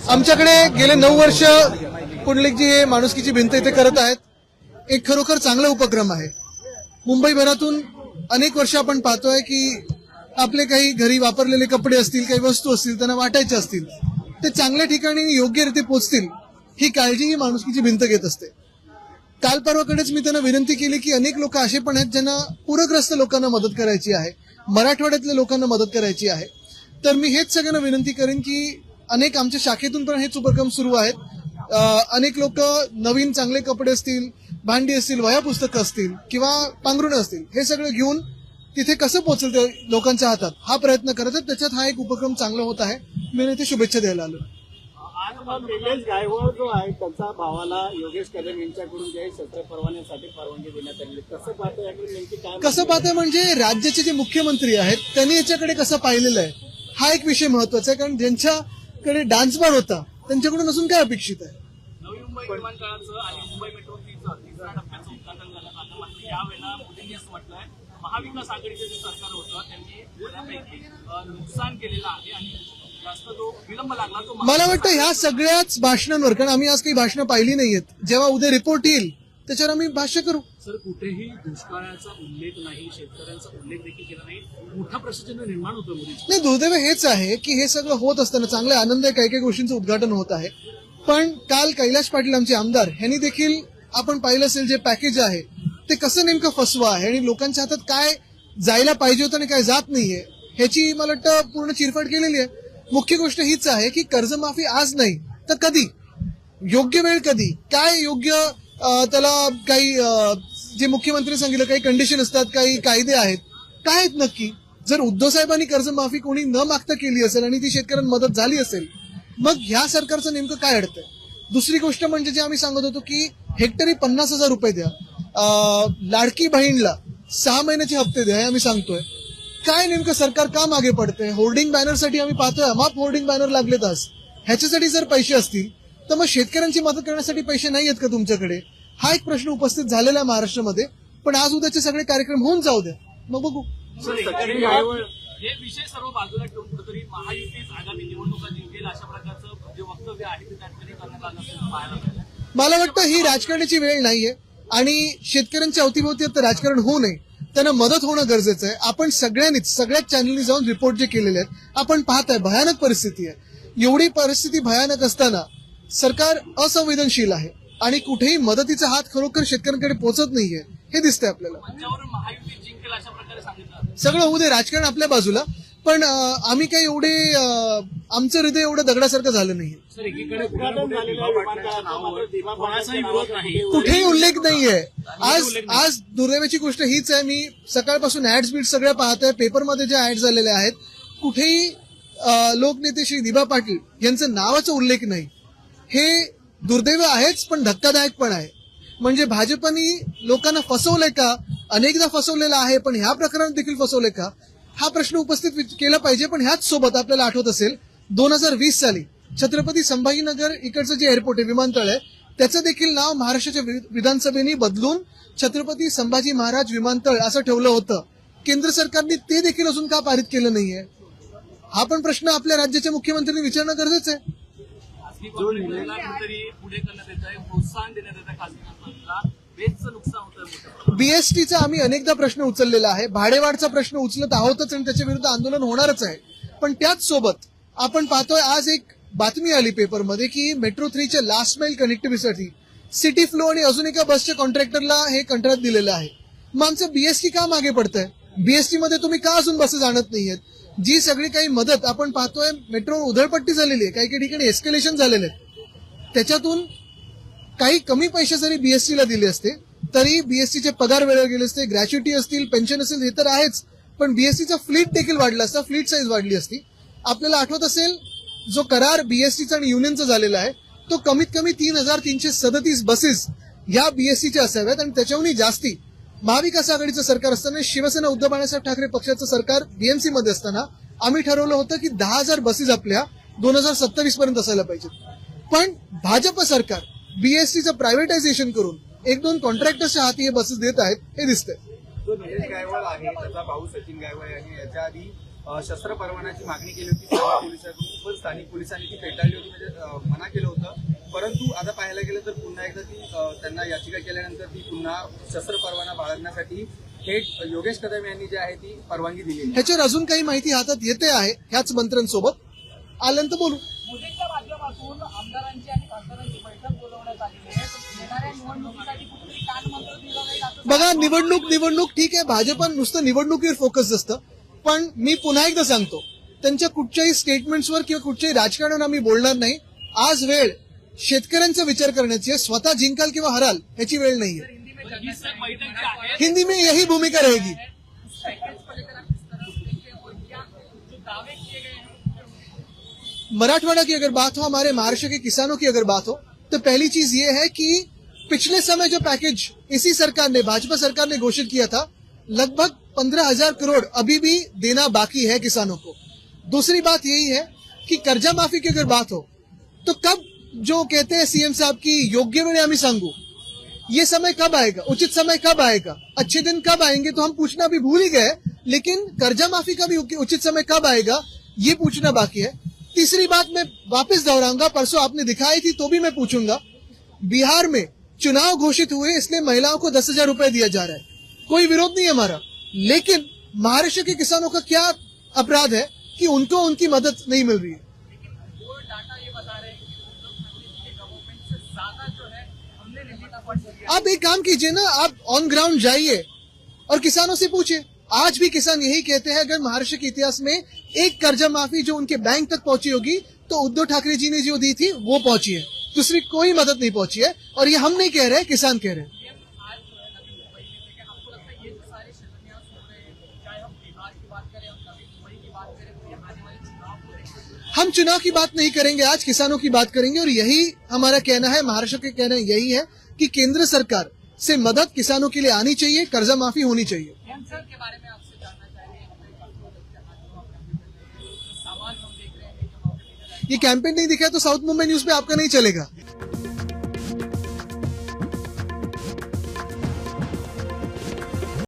आमच्याकडे गेले 9 वर्ष पुंडलिकजी हे माणुसकीची भिंत इथे करत आहेत. एक खरोखर चांगला उपक्रम आहे. मुंबईभरातून अनेक वर्ष आपण पाहतोय की आपले काही घरी वापरलेले कपडे असतील, काही वस्तू असतील, त्यांना वाटायचे असतील, ते चांगल्या ठिकाणी योग्यरीत्या पोहोचतील ही काळजी ही माणुसकीची भिंत घेत असते. काल परवाकडेच मी त्यांना विनंती केली की अनेक लोक असे पण आहेत ज्यांना पूरग्रस्त लोकांना मदत करायची आहे, मराठवाड्यातल्या लोकांना मदत करायची आहे. तर मी हेच सगळ्यांना विनंती करेन की अनेक आमच्या शाखेतून पण हेच उपक्रम सुरू आहेत. अनेक लोक नवीन चांगले कपडे असतील, भांडी असतील, वह्या पुस्तकं असतील किंवा पांघरुणे असतील, हे सगळं घेऊन तिथे कसं पोहोचेल ते लोकांच्या हातात हा प्रयत्न करत आहेत. त्याच्यात हा एक उपक्रम चांगला होत आहे. मी इथे शुभेच्छा द्यायला आलो. निलेश गायवळ जो आहे त्याचा भावाला योगेश कदम यांच्याकडून जे शस्त्र परवान्यासाठी परवानगी देण्यात आली, कसं पाहतं याकडे नेमकी काय? कसं पाहतं म्हणजे राज्याचे जे मुख्यमंत्री आहेत त्यांनी याच्याकडे कसं पाहिलेलं आहे हा एक विषय महत्वाचा आहे. कारण ज्यांच्याकडे डान्स बार होता त्यांच्याकडून अजून काय अपेक्षित आहे? नवी मुंबई विमानतळाचं आणि मुंबई मेट्रो तिसऱ्या टप्प्याचं उद्घाटन झालं आता. मात्र यावेळेला मोदींनी असं म्हटलंय महाविकास आघाडीचं जे सरकार होतं त्यांनी बऱ्यापैकी नुकसान केलेलं आहे आणि जास्त जो विलंब लागला तो. मला वाटतं ह्या सगळ्याच भाषणांवर, कारण आम्ही आज काही भाषणं पाहिली नाहीयेत, जेव्हा उद्या रिपोर्ट येईल त्याच्यावर आम्ही भाष्य करू. सर, कुठेही दुष्काळाचा उल्लेख नाही, शेतकऱ्यांचा उल्लेख देखील केला नाही, मोठा प्रश्नचिन्ह निर्माण होतो मोदींचं. नाही, दुर्दैव हेच आहे की हे सगळं होत असताना चांगला आनंद आहे, काही काही गोष्टींचं उद्घाटन होत आहे. पण काल कैलाश पाटील आमचे आमदार यांनी देखील आपण पाहिलं असेल जे पॅकेज आहे ते कसं नेमकं फसवा आहे आणि लोकांच्या हातात काय जायला पाहिजे होतं आणि काय जात नाहीये ह्याची मला वाटतं पूर्ण चिरफाड केलेली आहे. मुख्य गोष्ट हीच आहे की कर्जमाफी आज नाही तर कधी, योग्य वेळ कधी, काय योग्य त्याला काही जे मुख्यमंत्री सांगितलं काही कंडिशन असतात, काही कायदे आहेत, काय आहेत नक्की. जर उद्धव साहेबांनी कर्जमाफी कोणी न मागता केली असेल आणि ती शेतकऱ्यांना मदत झाली असेल मग ह्या सरकारचं नेमकं काय अडतंय. दुसरी गोष्ट म्हणजे जे आम्ही सांगत होतो की हेक्टरी 50,000 रुपये द्या, लाडकी बहीणला 6 महिन्याचे हप्ते द्या, हे आम्ही सांगतोय. काय नेमकं सरकार का मागे पडतंय. होर्डिंग बॅनरसाठी आम्ही पाहतोय अमाप होर्डिंग बॅनर लागलेत आज. ह्याच्यासाठी जर पैसे असतील तर मग शेतकऱ्यांची मदत करण्यासाठी पैसे नाही आहेत का तुमच्याकडे, हा एक प्रश्न उपस्थित झालेला आहे महाराष्ट्रामध्ये. पण आज उद्याचे सगळे कार्यक्रम होऊन जाऊ द्या, मग बघू. हे विषय सर्व बाजूला ठेवून कुठेतरी महायुतीच आगामी निवडणुका जिंकेल अशा प्रकारचं जे वक्तव्य आहे ते त्या ठिकाणी करण्यात आलं असं पाहायला मिळालं. मला वाटतं ही राजकारणाची वेळ नाहीये आणि शेतकऱ्यांच्या अवतीभोवती आता राजकारण होऊ नये, त्यांना मदत होणं गरजेचं आहे. आपण सगळ्यांनीच सगळ्याच चॅनलनी जाऊन रिपोर्ट जे केलेले आहेत आपण पाहताय भयानक परिस्थिती आहे. एवढी परिस्थिती भयानक असताना सरकार असंवेदनशील आहे आणि कुठेही मदतीचा हात खरोखर शेतकऱ्यांकडे पोहोचत नाहीये हे दिसतंय आपल्याला. मंचावर महायुती जिंकेल अशा प्रकारे सांगितलं. सगळं होऊ दे, राजकारण आपल्या बाजूला, पण आम्ही काही एवढे आमचं हृदय एवढं दगडासारखं झालं नाही. सर, एकीकडे कोणाचाही विरोध नाही, कुठेही उल्लेख नाहीये. आज दुर्दैवाची गोष्ट हीच आहे, मी सकाळपासून ऍड्स बीट सगळ्या पाहतोय, पेपरमध्ये ज्या ऍड झालेल्या आहेत कुठेही लोकनेते श्री दिबा पाटील यांचं नावाचा उल्लेख नाही. हे दुर्दैव आहेच पण धक्कादायक पण आहे. म्हणजे भाजपनी लोकांना फसवलंय का, अनेकदा फसवलेलं आहे, पण ह्या प्रकरणात देखील फसवलंय का हा प्रश्न उपस्थित केला पाहिजे. पण ह्याच सोबत आपल्याला आठवत असेल 2020 साली छत्रपती संभाजीनगर इकडचं जे एअरपोर्ट आहे, विमानतळ आहे, त्याचं देखील नाव महाराष्ट्राच्या विधानसभेने बदलून छत्रपती संभाजी महाराज विमानतळ असं ठेवलं होतं. केंद्र सरकारने ते देखील अजून का पारित केलं नाहीये हा पण प्रश्न आपल्या राज्याच्या मुख्यमंत्र्यांनी विचारणं गरजेचं आहे. पुढे करण्यात येत आहे, प्रोत्साहन देण्यात येत आहे खासगी कंपनीला, बेसचं नुकसान होतं. बीएसटीचा आम्ही अनेकदा प्रश्न उचललेला आहे, भाडेवाढचा प्रश्न उचलत आहोतच आणि त्याच्या विरुद्ध आंदोलन होणारच आहे. पण त्याच सोबत आपण पाहतोय आज एक बातमी आली पेपरमध्ये की मेट्रो 3च्या लास्ट माइल कनेक्टिव्हिटीसाठी सिटी फ्लो आणि अजून एका बसच्या कॉन्ट्रॅक्टरला हे कंत्राट दिलेलं आहे. मग आमचं बीएसटी का मागे पडतंय. बीएसटी मध्ये तुम्ही का अजून बसेस आणत नाहीयेत. जी सगळी काही मदत आपण पाहतोय मेट्रो उधळपट्टी झालेली आहे, काही काही ठिकाणी एस्केलेशन झालेले आहेत. त्याच्यातून काही कमी पैसे जरी बीएसटीला दिले असते तरी बीएसटीचे पगार वेळेवर गेले असते, ग्रॅच्युटी असतील, पेन्शन असेल, हे तर आहेच, पण बीएसटीचा फ्लीट देखील वाढला असता, फ्लीट साईज वाढली असती. आपल्याला आठवत असेल जो करार बीएसटीचा आणि युनियनचा झालेला आहे तो कमीत कमी 3,337 बसेस या बीएसटीच्या असाव्यात आणि त्याच्याहूनही जास्ती. महाविकास आघाडीचं सरकार असताना, शिवसेना उद्धव बाळासाहेब ठाकरे पक्षाचं सरकार बीएमसी मध्ये असताना आम्ही ठरवलं होतं की 10,000 बसेस आपल्या 2027 पर्यंत असायला पाहिजेत. पण भाजप सरकार बीएसटीचं प्रायव्हेटायझेशन करून 1-2 कॉन्ट्रॅक्टर्सच्या हाती हे बसेस देत आहेत हे दिसतंय. जो निलेश गायवळ आहे त्याचा भाऊ सचिन गायवळ यांनी याच्या आधी शस्त्र परवान्याची मागणी केली होती स्थानिक पोलिसांकडून, पण स्थानिक पोलिसांनी ती फेटाळली होती, म्हणजे मना केलं होतं. परंतु आता पाहायला गेलं तर पुन्हा एकदा ती त्यांना याचिका केल्यानंतर ती पुन्हा शस्त्र परवाना बाळगण्यासाठी थेट योगेश कदम यांनी जे आहे ती परवानगी दिली आहे. ह्याच्यावर अजून काही माहिती हातात येते आहे ह्याच मंत्र्यांसोबत आल्यानंतर बोलू. मोदींच्या माध्यमातून आमदारांची आणि खासदारांची बैठक बोलवण्यात आलेली आहे. येणाऱ्या निवडणुकीसाठी कुठेतरी कानमंत्र दिलं जाईल असं बघा, निवडणूक ठीक आहे, भाजप नुसतं निवडणुकीवर फोकस असतं. पण मी पुन्हा एकदा सांगतो, त्यांच्या कुठच्याही स्टेटमेंट्सवर किंवा कुठच्याही राजकारणावर आम्ही बोलणार नाही. आज वेळ शेतकऱ्यांचा विचार करण्याची आहे. स्वतः जिंकाल किंवा हराल ह्याची वेळ नाहीये. ही सर बैठक जी आहे हिंदी में यही भूमिका रहेगी. पैकेज को लेकर आप किस तरह से देखते हैं और क्या जो दावे किए गए हैं मराठवाड़ा की अगर बात हो, हमारे महाराष्ट्र के किसानों की अगर बात हो, तो पहली चीज ये है कि पिछले समय जो पैकेज इसी सरकार ने, भाजपा सरकार ने घोषित किया था, लगभग 15,000 करोड़ अभी भी देना बाकी है किसानों को. दूसरी बात यही है कि कर्जा माफी की अगर बात हो तो कब, जो कहते हैं सीएम साहब की योग्य वेळे आम्ही सांगू, ये समय कब आएगा, उचित समय कब आएगा, अच्छे दिन कब आएंगे तो हम पूछना भी भूल ही गए. लेकिन कर्जा माफी का भी उचित समय कब आएगा ये पूछना बाकी है. तीसरी बात मैं वापस दोहराऊंगा, परसों आपने दिखाई थी तो भी मैं पूछूंगा, बिहार में चुनाव घोषित हुए इसलिए महिलाओं को 10,000 रुपए दिया जा रहा है. कोई विरोध नहीं है हमारा, लेकिन महाराष्ट्र के किसानों का क्या अपराध है कि उनको उनकी मदद नहीं मिल रही है. लेकिन वो डाटा ये बता रहे हैं कि उद्धव ठाकरे जी के गवर्नमेंट से ज्यादा जो है हमने लेने का फंड दिया. आप एक काम कीजिए ना, आप ऑन ग्राउंड जाइए और किसानों से पूछिए. आज भी किसान यही कहते हैं, अगर महाराष्ट्र के इतिहास में एक कर्जा माफी जो उनके बैंक तक पहुंची होगी तो उद्धव ठाकरे जी ने जो दी थी वो पहुंची है, दूसरी कोई मदद नहीं पहुंची है. और ये हम नहीं कह रहे, किसान कह रहे हैं. आज जो है नवी मुंबई में देखिए, आपको लगता है ये जो सारे शिलान्यास हो रहे हैं, चाहे हम बिहार की बात करें, हम नवी मुंबई की बात करें, तो ये आने वाले चुनाव को लेकर हम चुनाव की बात नहीं करेंगे, आज किसानों की बात करेंगे. और यही हमारा कहना है, महाराष्ट्र के कहना यही है कि केंद्र सरकार से मदद किसानों के लिए आनी चाहिए, कर्जा माफी होनी चाहिए. कैंसर के बारे में आपसे जानना चाहेंगे. हमारे पास जो सामान हम देख रहे हैं कि ये कैंपेन नहीं दिखा है तो साउथ मुंबई न्यूज पे आपका नहीं चलेगा.